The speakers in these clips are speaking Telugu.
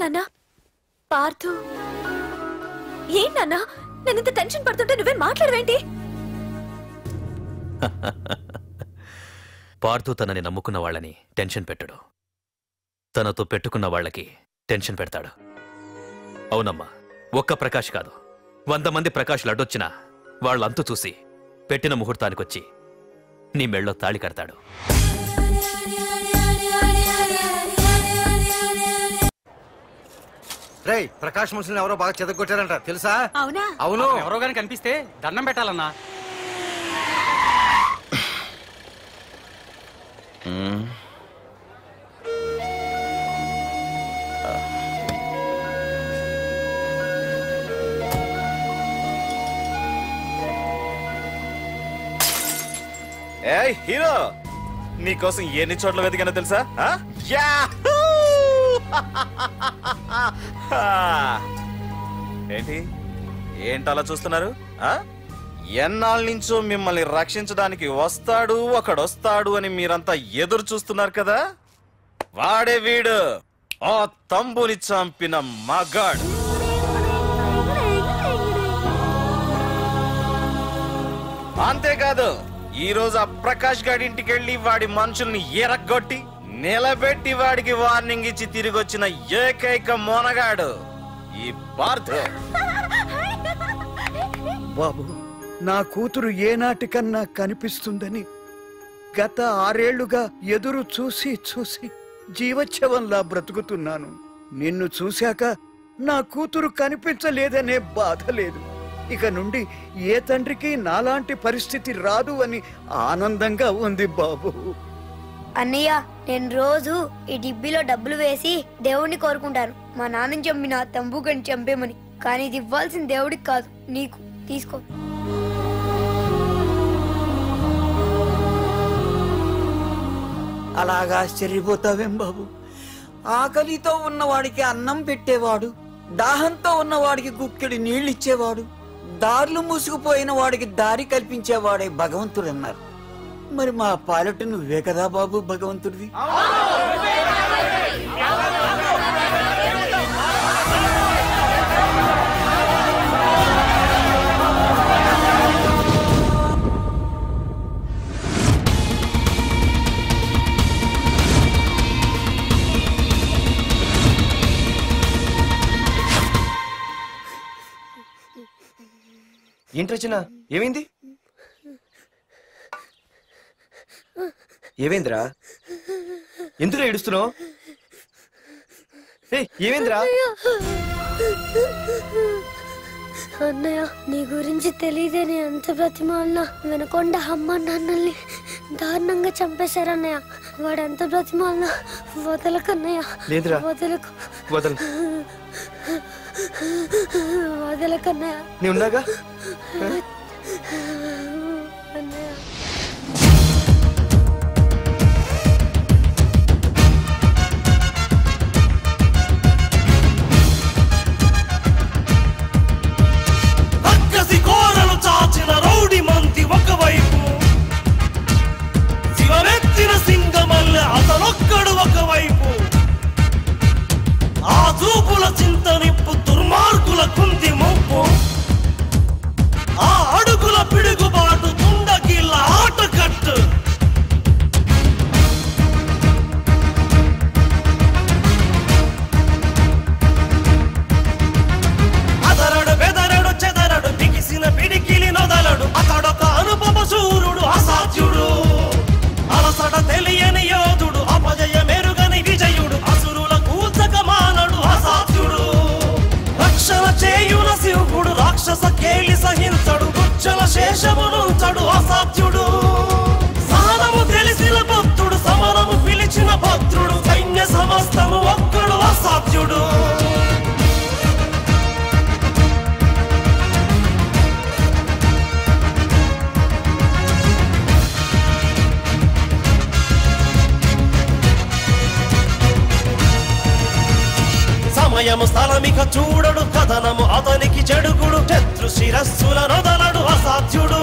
నాన్నా పార్థు ఏం నాన్నా నేనింత టెన్షన్ పడుతుంటే నువ్వేం మాట్లాడవేంటి? పార్థు తనని నమ్ముకున్న వాళ్ళని టెన్షన్ పెట్టడు, తనతో పెట్టుకున్న వాళ్ళకి టెన్షన్ పెడతాడు. అవునమ్మా, ఒక్క ప్రకాష్ కాదు, 100 మంది ప్రకాష్లు అడ్డొచ్చినా వాళ్ళంతు చూసి పెట్టిన ముహూర్తానికొచ్చి నీ మెళ్ళో తాళి కడతాడు. రేయ్, ప్రకాష్ మనుషుల్ని ఎవరో బాగా చెదగొట్టారంట తెలుసా? అవునా? అవును. ఎవరో గాని కనిపిస్తే దండం పెట్టాలన్నా. ఏయ్ హీరో, నీకోసం ఎన్ని చోట్ల వెతికానో తెలుసా? ఏంటి ఏంటలా చూస్తున్నారు? ఎన్నాళ్ళ నుంచో మిమ్మల్ని రక్షించడానికి వస్తాడు ఒకడొస్తాడు అని మీరంతా ఎదురు చూస్తున్నారు కదా, వాడే వీడు, ఆ తంబుని చంపిన మగాడు. అంతేకాదు, ఈ రోజు ఆ ప్రకాష్ గాడి ఇంటికి వెళ్లి వాడి మనుషుల్ని ఎరగొట్టి నిలబెట్టి వాడికి వార్నింగ్ ఇచ్చి తిరిగి వచ్చిన ఏకైక మోనగాడు ఈ పార్థు. బాబు, నా కూతురు ఏనాటికన్నా కనిపిస్తుందని గత 6 ఏళ్లుగా ఎదురు చూసి చూసి జీవచ్ఛవంలా బ్రతుకుతున్నాను. నిన్ను చూశాక నా కూతురు కనిపించలేదనే బాధ లేదు. ఇక నుండి ఏ తండ్రికి నాలాంటి పరిస్థితి రాదు అని ఆనందంగా ఉంది బాబు. అన్నయ్య, నేను రోజు ఈ డిబ్బీలో డబ్బులు వేసి దేవుణ్ణి కోరుకుంటాను, మా నాన్నని చంపిన తంబుగని చంపేమని. కానీ ఇది ఇవ్వాల్సిన దేవుడికి కాదు, నీకు. తీసుకో. అలాగా ఆశ్చర్యపోతావేం బాబు? ఆకలితో ఉన్నవాడికి అన్నం పెట్టేవాడు, దాహంతో ఉన్నవాడికి గుక్కెడి నీళ్ళిచ్చేవాడు, దారులు మూసుకుపోయిన వాడికి దారి కల్పించేవాడే భగవంతుడు అన్నారు. మరి మా పాలెట నువ్వే కదా బాబు భగవంతుడివి. ఏంటి రచన, ఏమైంది? ఏమైందిరా? ఎందుకు ఏడుస్తున్నావు? ఏమైందిరా? అన్నయ్య, నీ గురించి తెలియదని ఎంత బ్రతిమాలినా వినకుండా అమ్మ నాన్నల్ని దారుణంగా చంపేశారన్నయ్య. వాడు ఎంత బ్రతిమాలినా వదలకన్నయ్య. లేదురా, వదలకు. వదలు. వదలకన్నయ్య. నీ ఉన్నాగా అన్నయ్య. కోరలు చాచిన రౌడి మంతి ఒకవైపు, శివమెత్తిన సింగమల్లె అతనొక్కడు ఒకవైపు, ఆ చూపుల చింత నిప్పు దుర్మార్గుల కుంది ముప్పు, ఆ అడుగుల పిడుగుబాటు తుండగిల్ల ఆటకట్టు. అదరడు బెదరడు చెదరడు బిగిసిన పిడికిలి నొదలడు, అతడొక అనుపమ శూరుడు అసాధ్యుడు, అలసట తెలియని యోధుడు, అపజయ మెరుగని విజయుడు, అసురుల కూచక మానడు అసాధ్యుడు, రక్షణ చేయున శివుడు, రాక్షస కేలి సహించడు, గుచ్చల శేషమునుంచడు అసాధ్యుడు, సహనము తెలిసిన భక్తుడు, సమరము పిలిచిన భద్రుడు, సైన్య సమస్తము ఒక్కడు అసాధ్యుడు. సమయము స్థలమిక చూడడు, కథనము అతనికి చెడుగుడు, శత్రు శిరస్సుల నొదలడు అసాధ్యుడు,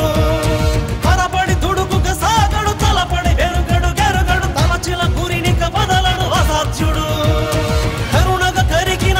పరపడి దుడుకుక సాగడు, తలపడి వెరుగడు గెరుగడు, తలచిన గురినిక బదలడు అసాధ్యుడు, కరుణగ కరిగిన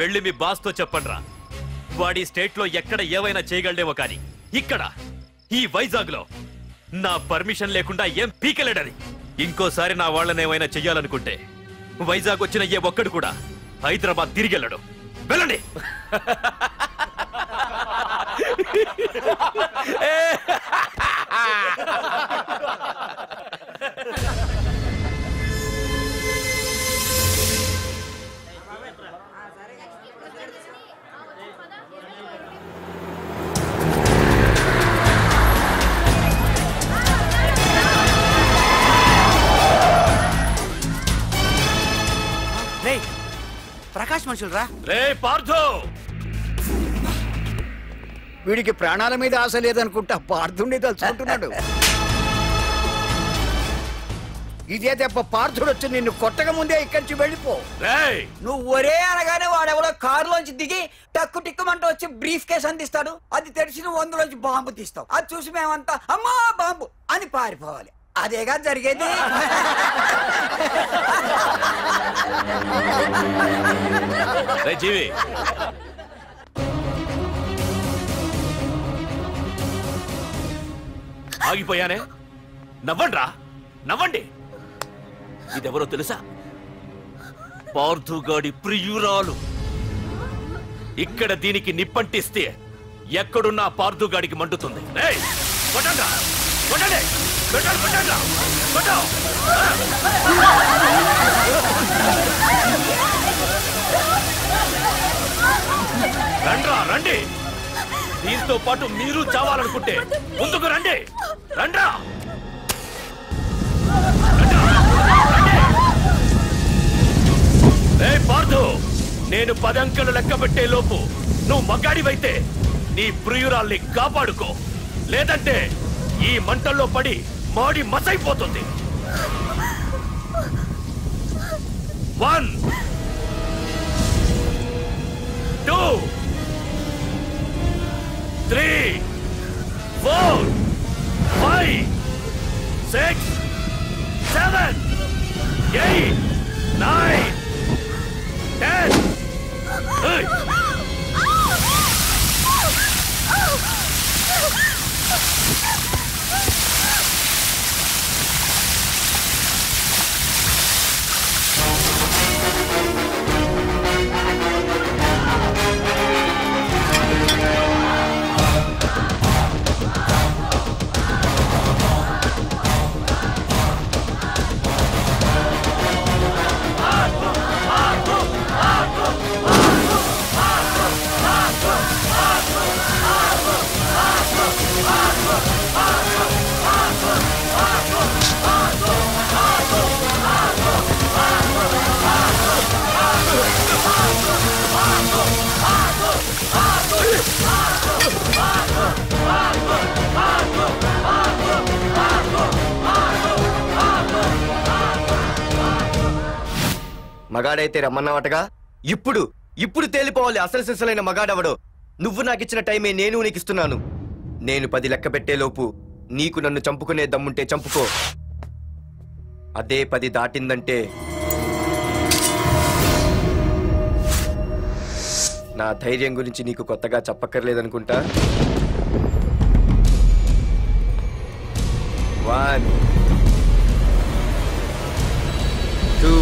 వెళ్ళి మీ బాస్తో చెప్పండ్రా. వాడి స్టేట్ లో ఎక్కడ ఏవైనా చేయగలడేమో కానీ ఇక్కడ ఈ వైజాగ్ లో నా పర్మిషన్ లేకుండా ఏం పీకలేడని. ఇంకోసారి నా వాళ్ళని ఏమైనా చెయ్యాలనుకుంటే వైజాగ్ వచ్చిన ఏ ఒక్కడు కూడా హైదరాబాద్ తిరిగి వెళ్ళడు. వెళ్ళండి. ప్రకాష్ మనుషులు రా. రే పార్థు, వీడికి ప్రాణాల మీద ఆశ లేదనుకుంటా పార్థుండి తలుచుకుంటున్నాడు. ఇదే దెబ్బ పార్థుడు వచ్చి నిన్ను కొట్టక ముందే ఇక్కడి నుంచి వెళ్ళిపో. నువ్వు ఒరే అనగానే వాడెవడో కారులోంచి దిగి టక్కు టిక్కుమంటూ వచ్చి బ్రీఫ్ కేసు అందిస్తాడు. అది తెరిచి నువ్వు అందులోంచి బాంబు తీస్తావు. అది చూసి మేమంతా అమ్మా బాంబు అని పారిపోవాలి. అదేగా జరిగేది. జీవి, ఆగిపోయానే. నవ్వండ్రా, నవ్వండి. ఇదెవరో తెలుసా? పార్థుగాడి ప్రియురాలు. ఇక్కడ దీనికి నిప్పంటిస్తే ఎక్కడున్నా పార్థుగాడికి మండుతుంది. కొట్టండి, కొట్టండి, కొట్టండి, కొట్టండి, కొట్టు. రండ్రా, రండి. దీంతో పాటు మీరు చావాలనుకుంటే ముందుకు రండి. రండ్రా. పార్థు, నేను 10 అంకెలు లెక్క పెట్టే లోపు నువ్వు మగాడివైతే నీ ప్రియురాల్ని కాపాడుకో. లేదంటే ఈ మంటల్లో పడి మాడి మసైపోతుంది. 1 2 3 4 5 6 7 8 9 10. Hey! మగాడైతే రమ్మన్నావటగా. ఇప్పుడు తేలిపోవాలి అసలు సిసలైన మగాడవడో. నువ్వు నాకిచ్చిన టైమే నేను నీకు ఇస్తున్నాను. నేను 10 లెక్క పెట్టేలోపు నీకు నన్ను చంపుకునే దమ్ముంటే చంపుకో. అదే 10 దాటిందంటే నా ధైర్యం గురించి నీకు కొత్తగా చెప్పక్కర్లేదనుకుంటా. 1 2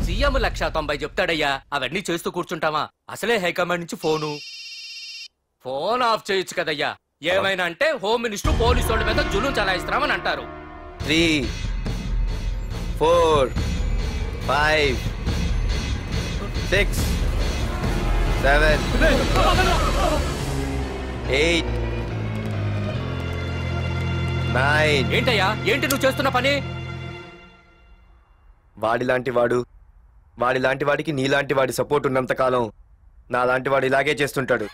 సీఎం 190 చెప్తాడయ్యా. అవన్నీ చేస్తూ కూర్చుంటావా? అసలే హైకమాండ్ నుంచి ఫోన్ ఆఫ్ చేయొచ్చు కదయ్యా. ఏమైనా అంటే హోమ్ మినిస్టర్ పోలీసు వాళ్ళ మీద జులుం చలాయిస్తున్నామని అంటారు. 3 4 5 6 7 8 9. ఏంటయ్యా, ఏంటి నువ్వు చేస్తున్న పని? వాడిలాంటి వాడికి నీలాంటి వాడి సపోర్ట్ ఉన్నంత కాలం నాలాంటి వాడు ఇలాగే చేస్తుంటాడు.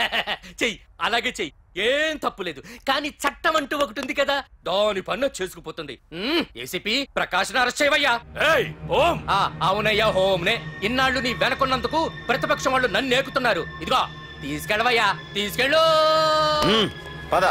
చెయ్యి, అలాగే చెయ్యి, ఏం తప్పులేదు. కానీ చట్టం అంటూ ఒకటి ఉంది కదా, దాని పన్ను చేసుకుపోతుంది. ఏసీపీ ప్రకాష్ అరెస్ట్ చేయవయ్యా. అవునయ్యా, హోమ్నే. ఇన్నాళ్ళు నీ వెనకున్నందుకు ప్రతిపక్షం వాళ్ళు నన్ను నేకుతున్నారు. ఇదిగో తీసుకెళ్ళవయ్యా, తీసుకెళ్ళు. పద.